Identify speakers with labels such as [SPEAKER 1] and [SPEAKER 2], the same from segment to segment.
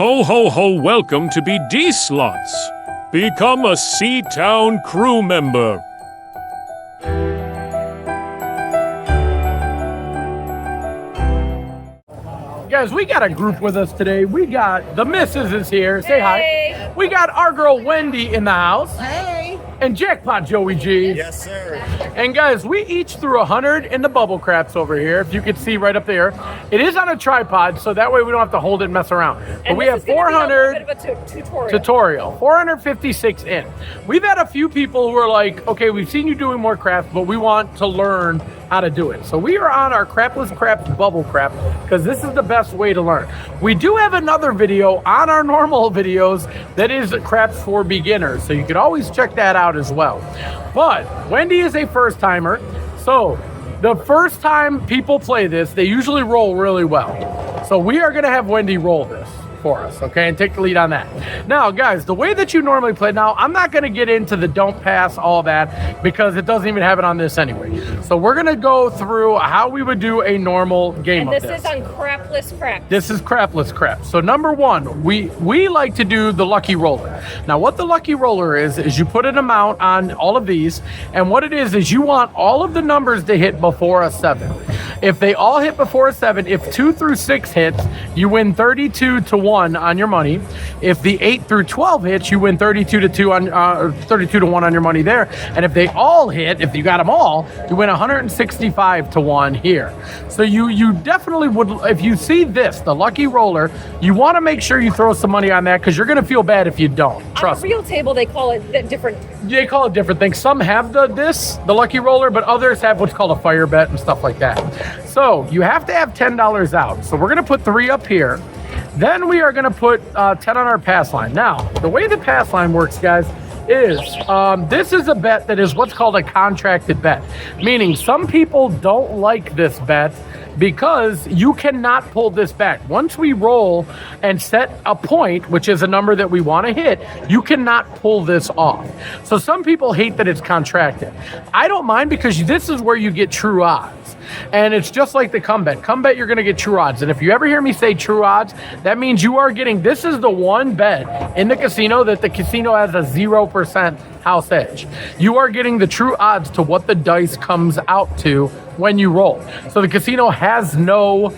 [SPEAKER 1] Ho, ho, ho, welcome to BDSlots. Become a C-Town crew member.
[SPEAKER 2] Guys, we got a group with us today. We got the missus is here. Say hi. We got our girl Wendy in the house.
[SPEAKER 3] Hey.
[SPEAKER 2] And Jackpot Joey G.
[SPEAKER 4] Yes, sir.
[SPEAKER 2] And guys, we each threw 100 in the bubble craps over here. If you can see right up there. It is on a tripod, so that way we don't have to hold it and mess around. But we have 400 tutorial. 456 in. We've had a few people who are like, okay, we've seen you doing more crafts, but we want to learn how to do it. So we are on our crapless craps bubble crap because this is the best way to learn. We do have another video on our normal videos that is craps for beginners, so you can always check that out as well. But Wendy is a first timer, so the first time people play this, they usually roll really well. So we are gonna have Wendy roll this for us, okay, and take the lead on that. Now, guys, the way that you normally play, now, I'm not going to get into the don't pass, all that, because it doesn't even have it on this anyway. So we're going to go through how we would do a normal game of this.
[SPEAKER 3] And this is on crapless crap.
[SPEAKER 2] This is crapless crap. So number one, we like to do the lucky roller. Now, what the lucky roller is you put an amount on all of these, and what it is you want all of the numbers to hit before a 7. If they all hit before a 7, if 2 through 6 hits, you win 32 to 1 on your money. If the 8 through 12 hits, you win 32 to 2 on 32 to 1 on your money there. And if they all hit, if you got them all, you win 165 to 1 here. So you definitely would, if you see this, the lucky roller, you want to make sure you throw some money on that because you're going to feel bad if you don't. Trust me.
[SPEAKER 3] On a real table, they call it different.
[SPEAKER 2] They call it different things. Some have the lucky roller, but others have what's called a fire bet and stuff like that. So you have to have $10 out. So we're going to put 3 up here. Then we are going to put 10 on our pass line. Now, the way the pass line works, guys, is this is a bet that is what's called a contracted bet. Meaning some people don't like this bet because you cannot pull this back. Once we roll and set a point, which is a number that we want to hit, you cannot pull this off. So some people hate that it's contracted. I don't mind because this is where you get true odds. And it's just like the come bet. Come bet, you're going to get true odds. And if you ever hear me say true odds, that means you are getting, this is the one bet in the casino that the casino has a 0% house edge. You are getting the true odds to what the dice comes out to when you roll. So the casino has no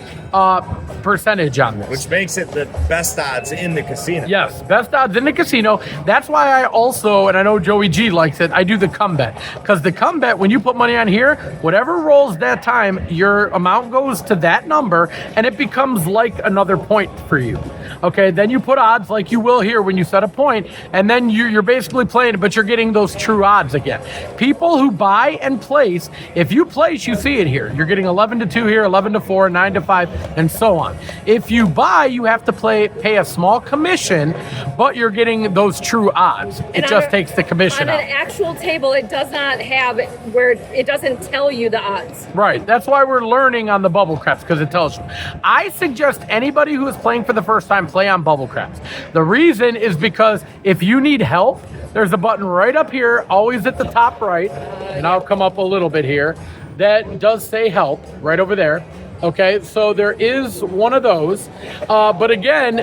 [SPEAKER 2] percentage on this.
[SPEAKER 4] Which makes it the best odds in the casino.
[SPEAKER 2] Yes, best odds in the casino. That's why I also, and I know Joey G likes it, I do the come bet. Because the come bet, when you put money on here, whatever rolls that time, your amount goes to that number and it becomes like another point for you. Okay, then you put odds like you will here when you set a point, and then you're basically playing, but you're getting those true odds again. People who buy and place, if you place, you see it here. You're getting 11 to 2 here, 11 to 4, 9 to 5, and so on. If you buy, you have to pay a small commission, but you're getting those true odds. It just takes the commission out.
[SPEAKER 3] On an actual table, it does not have where it doesn't tell you the odds.
[SPEAKER 2] Right. That's why we're learning on the bubble craps, because it tells you. I suggest anybody who is playing for the first time play on bubble craps. The reason is because if you need help, there's a button right up here, always at the top right, and I'll come up a little bit here, that does say help right over there. Okay, so there is one of those, but again,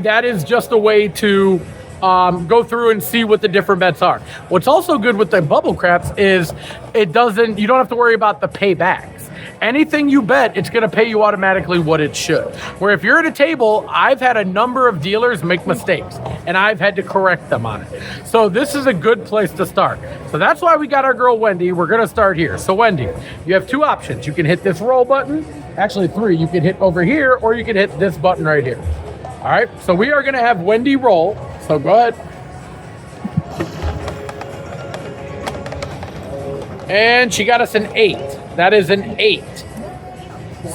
[SPEAKER 2] that is just a way to go through and see what the different bets are. What's also good with the bubble craps is you don't have to worry about the paybacks. Anything you bet, it's going to pay you automatically what it should. Where if you're at a table, I've had a number of dealers make mistakes, and I've had to correct them on it. So this is a good place to start. So that's why we got our girl Wendy. We're going to start here. So Wendy, you have 2 options. You can hit this roll button. Actually 3. You can hit over here, or you can hit this button right here. All right, so we are going to have Wendy roll. So go ahead. And she got us an 8. That is an 8.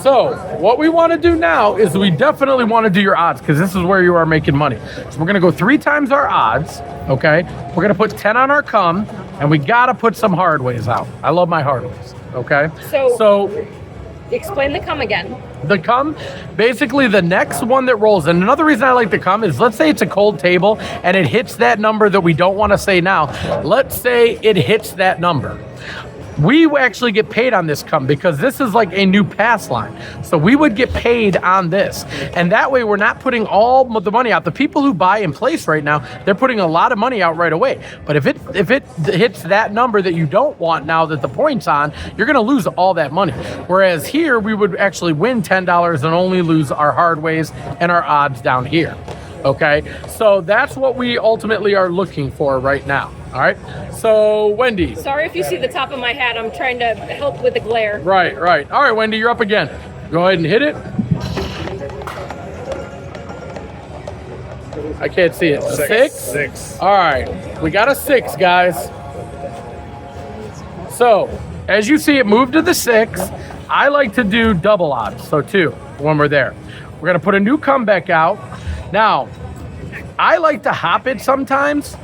[SPEAKER 2] So what we want to do now is we definitely want to do your odds because this is where you are making money. So we're going to go 3 times our odds, okay? We're going to put 10 on our come, and we got to put some hard ways out. I love my hard ways, okay? So
[SPEAKER 3] explain the come again.
[SPEAKER 2] The come, basically the next one that rolls, and another reason I like the come is, let's say it's a cold table and it hits that number that we don't want to say now. Let's say it hits that number. we actually get paid on this come because this is like a new pass line. So we would get paid on this. And that way we're not putting all the money out. The people who buy in place right now, they're putting a lot of money out right away. But if it hits that number that you don't want now that the point's on, you're gonna lose all that money. Whereas here we would actually win $10 and only lose our hard ways and our odds down here. Okay, so that's what we ultimately are looking for right now. All right, so Wendy.
[SPEAKER 3] Sorry if you see the top of my hat. I'm trying to help with the glare.
[SPEAKER 2] Right. All right, Wendy, you're up again. Go ahead and hit it. I can't see it. Six?
[SPEAKER 4] Six.
[SPEAKER 2] All right, we got a 6, guys. So, as you see, it moved to the 6. I like to do double odds, so 2 when we're there. We're gonna put a new comeback out. Now, I like to hop it sometimes.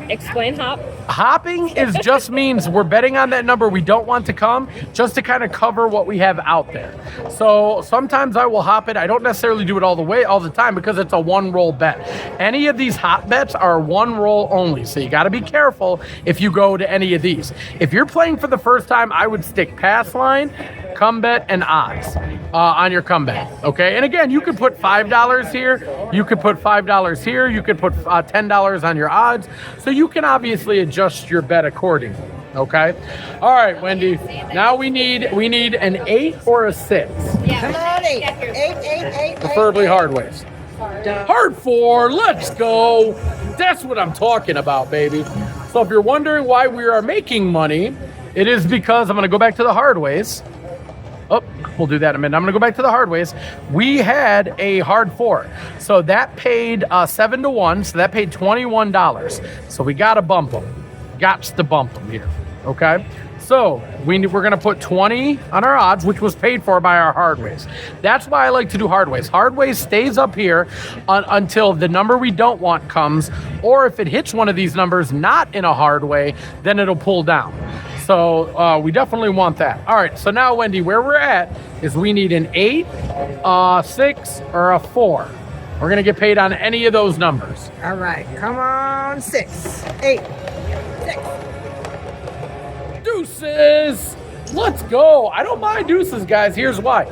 [SPEAKER 3] Explain hop.
[SPEAKER 2] Hopping is just means we're betting on that number we don't want to come just to kind of cover what we have out there. So sometimes I will hop it. I don't necessarily do it all the time because it's a 1-roll bet. Any of these hop bets are 1 roll only. So you got to be careful if you go to any of these. If you're playing for the first time, I would stick pass line, come bet, and odds on your comeback. Okay. And again, you could put $5 here. You could put $5 here. You could put $10 on your odds. So you can obviously adjust your bet accordingly. Okay. All right, Wendy. Now we need an 8 or a 6.
[SPEAKER 5] Come on, 8. 8.
[SPEAKER 2] Preferably hard ways. Hard 4. Let's go. That's what I'm talking about, baby. So if you're wondering why we are making money, it is because I'm going to go back to the hard ways. Oh, we'll do that in a minute. I'm going to go back to the hard ways. We had a hard 4. So that paid 7 to 1. So that paid $21. So we got to bump them. Got to bump them here. Okay. So we're going to put 20 on our odds, which was paid for by our hard ways. That's why I like to do hard ways. Hard ways stays up here until the number we don't want comes, or if it hits one of these numbers not in a hard way, then it'll pull down. So we definitely want that. All right, so now, Wendy, where we're at is we need an 8, a 6, or a 4. We're going to get paid on any of those numbers.
[SPEAKER 5] All right, come on, 6, 8, 6.
[SPEAKER 2] Deuces! Let's go. I don't mind deuces, guys. Here's why.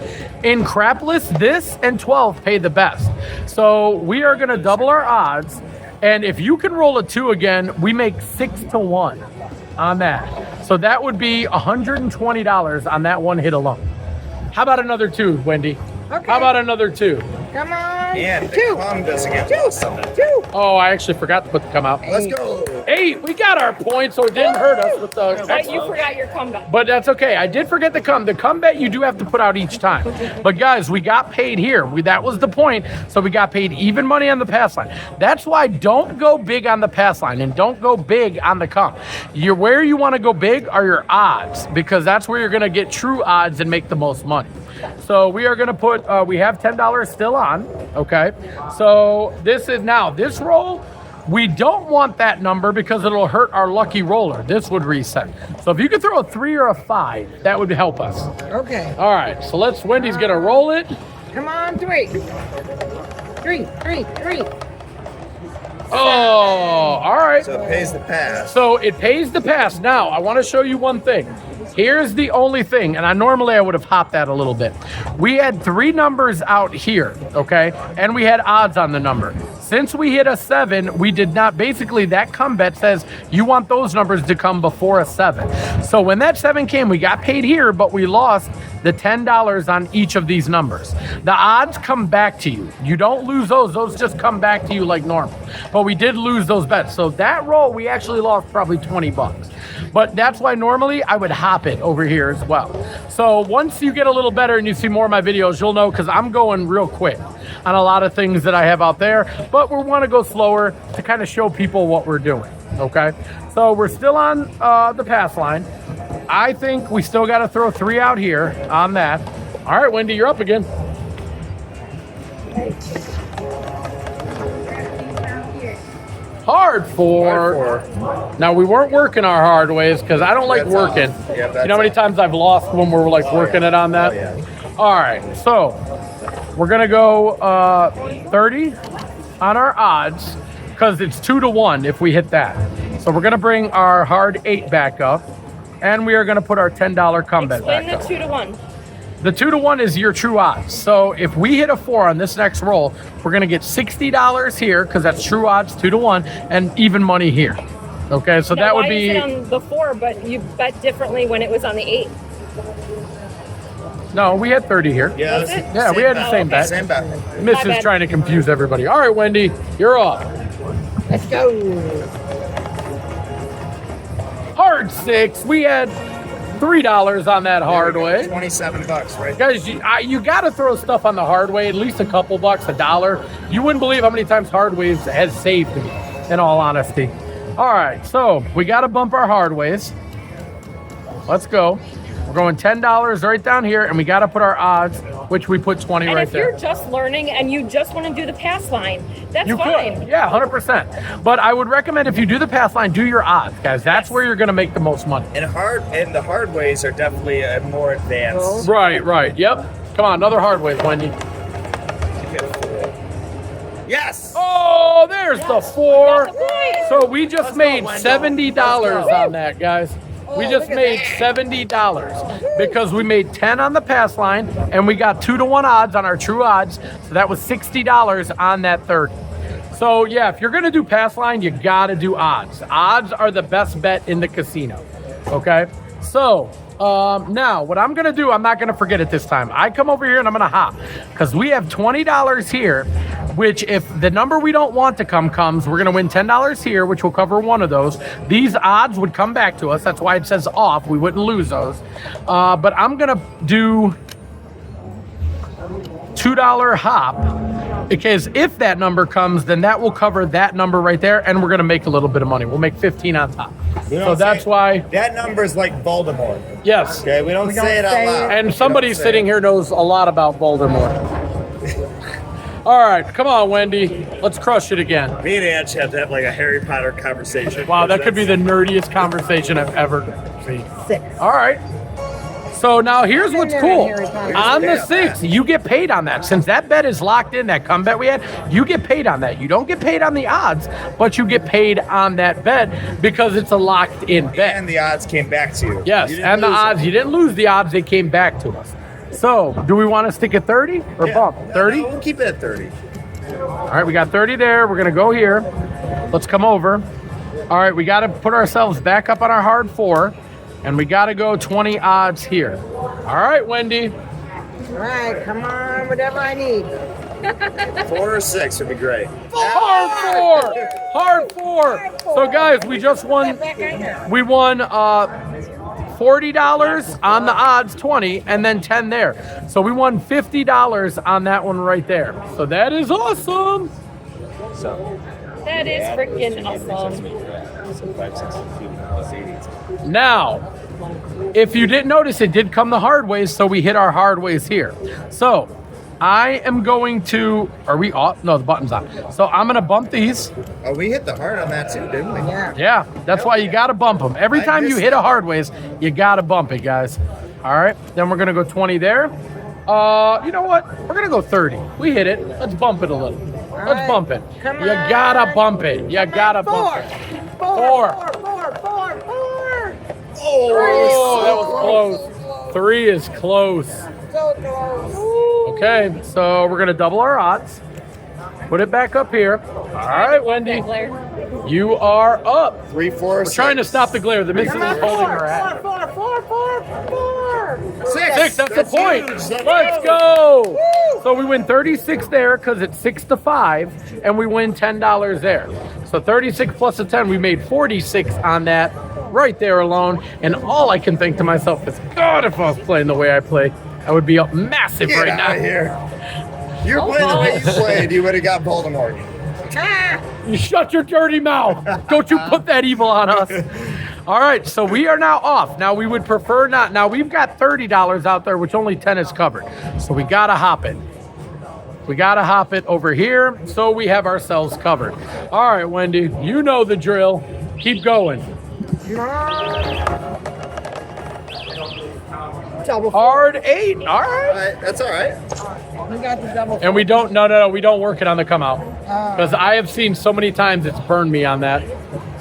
[SPEAKER 2] In crapless, this and 12 pay the best. So we are going to double our odds. And if you can roll a 2 again, we make 6 to 1 on that. So that would be $120 on that one hit alone. How about another 2, Wendy?
[SPEAKER 5] Okay.
[SPEAKER 2] How about another 2?
[SPEAKER 5] Come on,
[SPEAKER 4] And
[SPEAKER 5] 2.
[SPEAKER 4] the cum doesn't get lost on that.
[SPEAKER 5] 2.
[SPEAKER 2] Oh, I actually forgot to put the come out.
[SPEAKER 4] Let's go.
[SPEAKER 2] 8. We got our point, so it didn't hurt us with the.
[SPEAKER 3] But you forgot your comeback.
[SPEAKER 2] But that's okay. I did forget the come. The come bet you do have to put out each time. But guys, we got paid here. That was the point. So we got paid even money on the pass line. That's why don't go big on the pass line and don't go big on the come. Where you want to go big are your odds, because that's where you're going to get true odds and make the most money. So we are going to put, we have $10 still on. Okay. So this roll, we don't want that number because it'll hurt our lucky roller. This would reset. So if you could throw a 3 or a 5, that would help us.
[SPEAKER 5] Okay.
[SPEAKER 2] All right. So Wendy's going to roll it.
[SPEAKER 5] Come on, 3. 3.
[SPEAKER 2] Oh, all right.
[SPEAKER 4] So it pays the pass.
[SPEAKER 2] So it pays the pass. Now, I want to show you one thing. Here's the only thing, and I would have hopped that a little bit. We had 3 numbers out here, okay? And we had odds on the number. Since we hit a 7, we did not, basically that come bet says you want those numbers to come before a 7. So when that 7 came, we got paid here, but we lost the $10 on each of these numbers. The odds come back to you. You don't lose those. Those just come back to you like normal. But we did lose those bets. So that roll, we actually lost probably $20. But that's why normally I would hop it over here as well. So once you get a little better and you see more of my videos, you'll know, because I'm going real quick on a lot of things that I have out there. But we want to go slower to kind of show people what we're doing. Okay. So we're still on the pass line. I think we still got to throw 3 out here on that. All right, Wendy, you're up again. Hard 4. Now, we weren't working our hard ways because I don't like
[SPEAKER 4] That's
[SPEAKER 2] working.
[SPEAKER 4] off. Yeah,
[SPEAKER 2] You
[SPEAKER 4] that's
[SPEAKER 2] know how many times I've lost when we're like working it on that?
[SPEAKER 4] Oh, yeah.
[SPEAKER 2] All right, so we're going to go 30 on our odds because it's 2 to 1 if we hit that. So we're going to bring our hard 8 back up. And we are going to put our $10 come bet
[SPEAKER 3] Explain
[SPEAKER 2] back
[SPEAKER 3] the
[SPEAKER 2] up.
[SPEAKER 3] 2 to 1.
[SPEAKER 2] The 2 to 1 is your true odds. So if we hit a 4 on this next roll, we're going to get $60 here because that's true odds 2 to 1 and even money here. Okay, so
[SPEAKER 3] Now,
[SPEAKER 2] that would
[SPEAKER 3] why
[SPEAKER 2] be
[SPEAKER 3] is it on the 4, but you bet differently when it was on the 8?
[SPEAKER 2] no. We had 30 here.
[SPEAKER 4] Yeah,
[SPEAKER 3] Was it?
[SPEAKER 2] Yeah, we had the same bet.
[SPEAKER 4] Same bet.
[SPEAKER 2] Miss
[SPEAKER 3] My
[SPEAKER 2] is
[SPEAKER 3] bad.
[SPEAKER 2] trying to confuse everybody. All right, Wendy, you're up.
[SPEAKER 5] Let's go.
[SPEAKER 2] Hard 6. We had $3 on that hard way.
[SPEAKER 4] $27, right?
[SPEAKER 2] Guys, you got to throw stuff on the hard way, at least a couple bucks, $1. You wouldn't believe how many times hard ways has saved me, in all honesty. All right, so we got to bump our hard ways. Let's go. We're going $10 right down here, and we got to put our odds, which we put 20
[SPEAKER 3] And
[SPEAKER 2] right
[SPEAKER 3] if
[SPEAKER 2] there.
[SPEAKER 3] you're just learning and you just want to do the pass line, that's
[SPEAKER 2] You
[SPEAKER 3] fine.
[SPEAKER 2] could, yeah, 100%. But I would recommend if you do the pass line, do your odds, guys. That's where you're going to make the most money.
[SPEAKER 4] And the hard ways are definitely more advanced.
[SPEAKER 2] Right. Yep. Come on, another hard way, Wendy.
[SPEAKER 4] Yes.
[SPEAKER 2] Oh, there's the 4.
[SPEAKER 3] Got the point.
[SPEAKER 2] So we just made $70 on that, guys. We just made $70 because we made 10 on the pass line and we got 2 to 1 odds on our true odds. So that was $60 on that 30. So yeah, if you're gonna do pass line, you gotta do odds. Odds are the best bet in the casino. Okay. So now what I'm gonna do, I'm not gonna forget it this time. I come over here and I'm gonna hop because we have $20 here, which if the number we don't want to comes, we're gonna win $10 here, which will cover one of those. These odds would come back to us. That's why it says off. We wouldn't lose those. But I'm gonna do $2 hop because if that number comes, then that will cover that number right there, and we're gonna make a little bit of money. We'll make 15 on top. So that's why,
[SPEAKER 4] That number's like Voldemort.
[SPEAKER 2] yes.
[SPEAKER 4] Okay, we don't say it out loud.
[SPEAKER 2] And somebody sitting here knows a lot about Voldemort. All right, come on, Wendy. Let's crush it again.
[SPEAKER 4] Me and Ange have to have like a Harry Potter conversation.
[SPEAKER 2] Wow, that could be the nerdiest conversation I've ever seen.
[SPEAKER 5] 6.
[SPEAKER 2] All right. So now here's what's cool.
[SPEAKER 5] Harry Potter.
[SPEAKER 2] On the
[SPEAKER 4] Here's the
[SPEAKER 2] 6, you get paid on that. Since that bet is locked in, that come bet we had, you get paid on that. You don't get paid on the odds, but you get paid on that bet because it's a locked in bet.
[SPEAKER 4] And the odds came back to you.
[SPEAKER 2] Yes,
[SPEAKER 4] You didn't
[SPEAKER 2] and the
[SPEAKER 4] lose
[SPEAKER 2] odds,
[SPEAKER 4] them.
[SPEAKER 2] you didn't lose the odds, they came back to us. So, do we want to stick at 30 or
[SPEAKER 4] Yeah.
[SPEAKER 2] bump? 30?
[SPEAKER 4] No, we'll keep it at 30.
[SPEAKER 2] All right, we got 30 there. We're going to go here. Let's come over. All right, we got to put ourselves back up on our hard 4, and we got to go 20 odds here. All right, Wendy.
[SPEAKER 5] All right, come on, whatever I need.
[SPEAKER 4] 4 or 6 would be great.
[SPEAKER 2] Hard 4. Hard 4. So, guys, we just won.
[SPEAKER 5] Back right here.
[SPEAKER 2] We won $40 on the odds, 20, and then 10 there. So we won $50 on that one right there. So that is awesome.
[SPEAKER 3] That is freaking awesome.
[SPEAKER 2] Now, if you didn't notice, it did come the hard ways, so we hit our hard ways here. So I am going to, are we off? No, the button's on. So I'm gonna bump these.
[SPEAKER 4] Oh, we hit the heart on that too, didn't we?
[SPEAKER 5] Yeah.
[SPEAKER 2] Yeah, that's why you gotta bump them. Every
[SPEAKER 4] I
[SPEAKER 2] time you
[SPEAKER 4] missed
[SPEAKER 2] hit a
[SPEAKER 4] that.
[SPEAKER 2] hard ways, you gotta bump it, guys. All right, then we're gonna go 20 there. You know what? We're gonna go 30. We hit it. Let's bump it a little. Let's
[SPEAKER 5] right.
[SPEAKER 2] bump it.
[SPEAKER 5] Come
[SPEAKER 2] You
[SPEAKER 5] on.
[SPEAKER 2] gotta bump it. You gotta bump
[SPEAKER 5] 4.
[SPEAKER 2] it.
[SPEAKER 5] 4.
[SPEAKER 2] Four.
[SPEAKER 5] 4.
[SPEAKER 2] Oh, that was close. 3 is close.
[SPEAKER 5] So close.
[SPEAKER 2] Okay, so we're gonna double our odds. Put it back up here. All right, Wendy,
[SPEAKER 3] Blair.
[SPEAKER 2] you are up.
[SPEAKER 4] 3, 4,
[SPEAKER 2] We're trying to stop the glare. The missus is holding her hat.
[SPEAKER 5] 4.
[SPEAKER 2] 6, that's the point.
[SPEAKER 4] huge.
[SPEAKER 2] Let's go. So we win 36 there because it's 6 to 5, and we win $10 there. So 36 plus a 10, we made 46 on that right there alone. And all I can think to myself is, God, if I was playing the way I play, I would be up massive
[SPEAKER 4] Get
[SPEAKER 2] right
[SPEAKER 4] out
[SPEAKER 2] now.
[SPEAKER 4] of here. You're playing the way you played, you would have got Voldemort.
[SPEAKER 2] You shut your dirty mouth. Don't you put that evil on us. All right, so we are now off. Now we would prefer not. Now we've got $30 out there, which only 10 is covered. So we gotta hop it. We gotta hop it over here so we have ourselves covered. All right, Wendy, you know the drill. Keep going.
[SPEAKER 5] Double 4.
[SPEAKER 2] Hard 8. All right.
[SPEAKER 4] All right, that's all right.
[SPEAKER 5] We got the double 4.
[SPEAKER 2] And we don't. No. We don't work it on the come out because I have seen so many times it's burned me on that.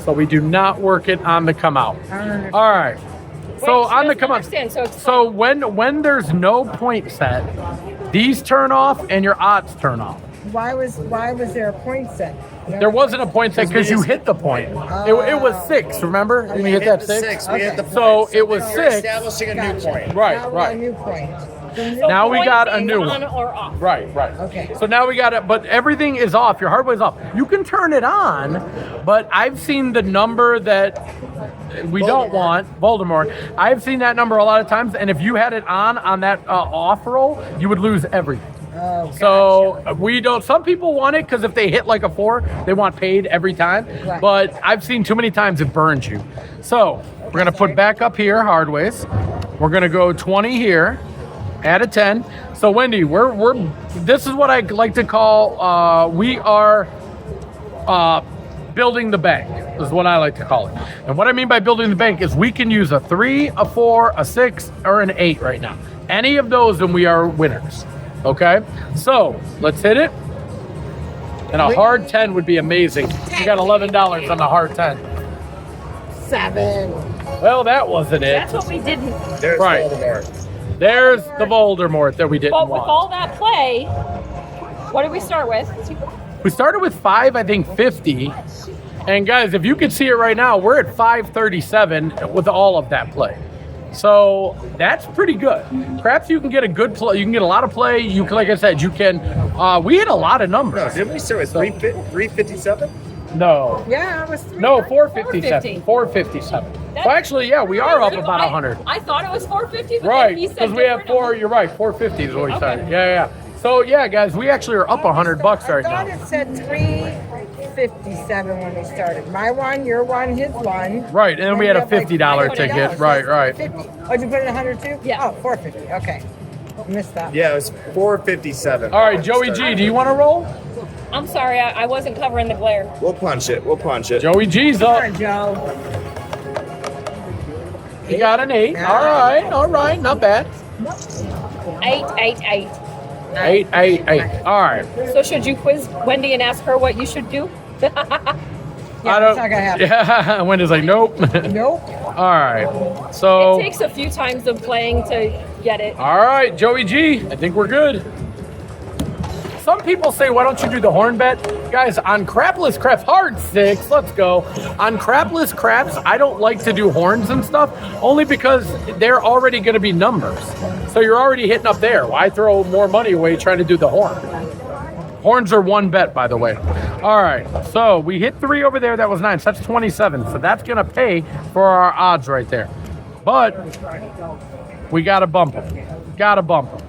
[SPEAKER 2] So we do not work it on the come out. All right. So
[SPEAKER 3] she
[SPEAKER 2] on the
[SPEAKER 3] doesn't
[SPEAKER 2] come on.
[SPEAKER 3] understand, so
[SPEAKER 2] So when there's no point set, these turn off and your odds turn off.
[SPEAKER 5] Why was there a point set?
[SPEAKER 2] There wasn't a point set because you hit the point. It was 6. Remember when you hit that 6?
[SPEAKER 4] We hit the
[SPEAKER 2] So
[SPEAKER 4] point.
[SPEAKER 2] it was
[SPEAKER 4] now
[SPEAKER 2] 6.
[SPEAKER 4] We're establishing a new point.
[SPEAKER 2] Right,
[SPEAKER 5] Now we're
[SPEAKER 2] right.
[SPEAKER 5] on a new point.
[SPEAKER 2] Now we
[SPEAKER 3] point
[SPEAKER 2] got a
[SPEAKER 3] being
[SPEAKER 2] new
[SPEAKER 3] on
[SPEAKER 2] one.
[SPEAKER 3] or off.
[SPEAKER 2] Right.
[SPEAKER 5] Okay.
[SPEAKER 2] So now we got it, but everything is off. Your hardware's off. You can turn it on, but I've seen the number that we don't want, Voldemort. I've seen that number a lot of times, and if you had it on that off roll, you would lose everything.
[SPEAKER 5] Oh,
[SPEAKER 2] So we don't. Some people want it because if they hit like a 4, they want paid every time.
[SPEAKER 5] Right.
[SPEAKER 2] But I've seen too many times it burns you. So we're gonna put back up here hardways. We're gonna go 20 here. Add a 10. So Wendy, we're this is what I like to call we are building the bank, is what I like to call it. And what I mean by building the bank is we can use a 3, a 4, a 6, or an 8 right now. Any of those and we are winners. Okay? So let's hit it. And a hard 10 would be amazing. You got $11 on the hard 10.
[SPEAKER 5] 7.
[SPEAKER 2] Well, that wasn't it.
[SPEAKER 3] That's what we didn't.
[SPEAKER 4] There's
[SPEAKER 2] Right.
[SPEAKER 4] Voldemort.
[SPEAKER 2] There's the Voldemort that we didn't
[SPEAKER 3] But with
[SPEAKER 2] want.
[SPEAKER 3] all that play, what did we start with?
[SPEAKER 2] We started with 5, I think 50. And guys, if you could see it right now, we're at 537 with all of that play. So that's pretty good. Perhaps you can get a good play. You can get a lot of play. You can, like I said, you can. We hit a lot of
[SPEAKER 4] No,
[SPEAKER 2] numbers.
[SPEAKER 4] didn't we start with 357?
[SPEAKER 2] No,
[SPEAKER 5] Yeah, it was 3.
[SPEAKER 2] no, 457.
[SPEAKER 3] 450.
[SPEAKER 2] 457. So actually, yeah, we are up about 100.
[SPEAKER 3] I thought it was 450, but
[SPEAKER 2] Right,
[SPEAKER 3] then he said
[SPEAKER 2] because we have
[SPEAKER 3] different.
[SPEAKER 2] 4. You're right, 450 is what we
[SPEAKER 3] Okay.
[SPEAKER 2] started. Yeah. So yeah, guys, we actually are up $100 right
[SPEAKER 5] I thought
[SPEAKER 2] now.
[SPEAKER 5] it said 357 when we started. My one, your one, his one.
[SPEAKER 2] Right, and then we had a
[SPEAKER 5] have like
[SPEAKER 2] $50
[SPEAKER 5] $50.
[SPEAKER 2] ticket. Right.
[SPEAKER 5] 50. Oh, did you put in 100 too?
[SPEAKER 3] Yeah.
[SPEAKER 5] Oh, 450. Okay. Missed that.
[SPEAKER 4] Yeah, it was 457.
[SPEAKER 2] All right, Joey G, do you want to roll?
[SPEAKER 3] I'm sorry, I wasn't covering the glare.
[SPEAKER 4] We'll punch it. We'll punch it.
[SPEAKER 2] Joey G's
[SPEAKER 5] Come
[SPEAKER 2] up.
[SPEAKER 5] on, Joe.
[SPEAKER 2] He got an 8. All right, not bad.
[SPEAKER 3] 888.
[SPEAKER 2] 8. All right.
[SPEAKER 3] So should you quiz Wendy and ask her what you should do?
[SPEAKER 5] Yeah,
[SPEAKER 2] I
[SPEAKER 5] that's not gonna happen.
[SPEAKER 2] Yeah, Wendy's like, nope.
[SPEAKER 5] Nope.
[SPEAKER 2] All right. So,
[SPEAKER 3] It takes a few times of playing to get it.
[SPEAKER 2] all right, Joey G, I think we're good. Some people say, why don't you do the horn bet? Guys, on crapless craps, hard 6, let's go. On crapless craps, I don't like to do horns and stuff, only because they're already going to be numbers. So you're already hitting up there. Why throw more money away trying to do the horn? Horns are 1 bet, by the way. All right, so we hit 3 over there. That was 9, so that's 27. So that's going to pay for our odds right there. But we got to bump them. Got to bump them.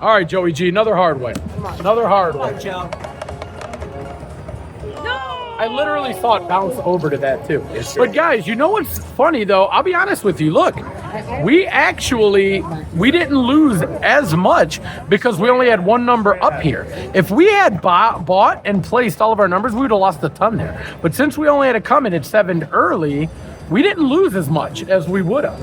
[SPEAKER 2] All right, Joey G, another hard way. Another hard way. I literally saw it bounce over to that too. But guys, you know what's funny though? I'll be honest with you. Look, we didn't lose as much because we only had 1 number up here. If we had bought and placed all of our numbers, we would have lost a ton there. But since we only had to come in at 7 early, we didn't lose as much as we would have.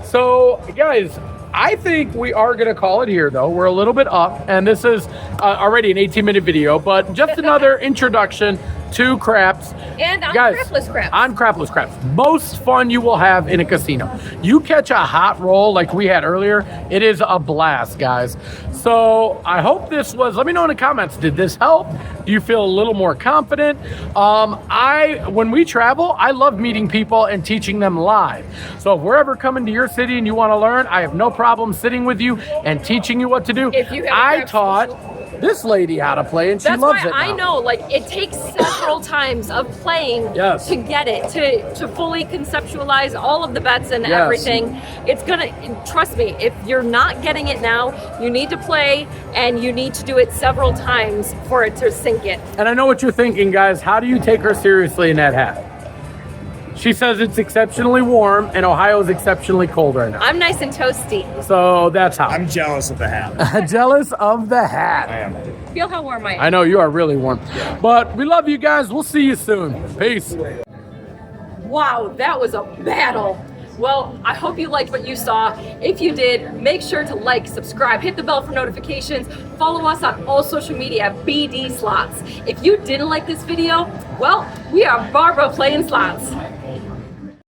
[SPEAKER 2] So guys, I think we are going to call it here, though. We're a little bit up, and this is already an 18-minute video, but just another introduction to craps.
[SPEAKER 3] And on
[SPEAKER 2] Guys,
[SPEAKER 3] crapless craps.
[SPEAKER 2] On crapless craps. Most fun you will have in a casino. You catch a hot roll like we had earlier, it is a blast, guys. So I hope this was, let me know in the comments, did this help? Do you feel a little more confident? When we travel, I love meeting people and teaching them live. So if we're ever coming to your city and you want to learn, I have no problem sitting with you and teaching you what to do.
[SPEAKER 3] If you have
[SPEAKER 2] I
[SPEAKER 3] craps
[SPEAKER 2] taught this lady how to play, and she
[SPEAKER 3] That's
[SPEAKER 2] loves
[SPEAKER 3] why
[SPEAKER 2] it
[SPEAKER 3] I
[SPEAKER 2] now.
[SPEAKER 3] know, like, it takes several times of playing
[SPEAKER 2] Yes.
[SPEAKER 3] to get it, to fully conceptualize all of the bets and
[SPEAKER 2] Yes.
[SPEAKER 3] everything. It's gonna, trust me, if you're not getting it now, you need to play and you need to do it several times for it to sink in.
[SPEAKER 2] And I know what you're thinking, guys. How do you take her seriously in that hat? She says it's exceptionally warm and Ohio is exceptionally cold right now.
[SPEAKER 3] I'm nice and toasty.
[SPEAKER 2] So that's how.
[SPEAKER 4] I'm jealous of the hat.
[SPEAKER 2] Jealous of the
[SPEAKER 4] I
[SPEAKER 2] hat.
[SPEAKER 4] am.
[SPEAKER 3] Feel how warm I am.
[SPEAKER 2] I know you are really warm. But we love you guys. We'll see you soon. Peace.
[SPEAKER 3] Wow, that was a battle. Well, I hope you liked what you saw. If you did, make sure to like, subscribe, hit the bell for notifications, follow us on all social media at BDSlots. If you didn't like this video, well, we are Barbara playing slots.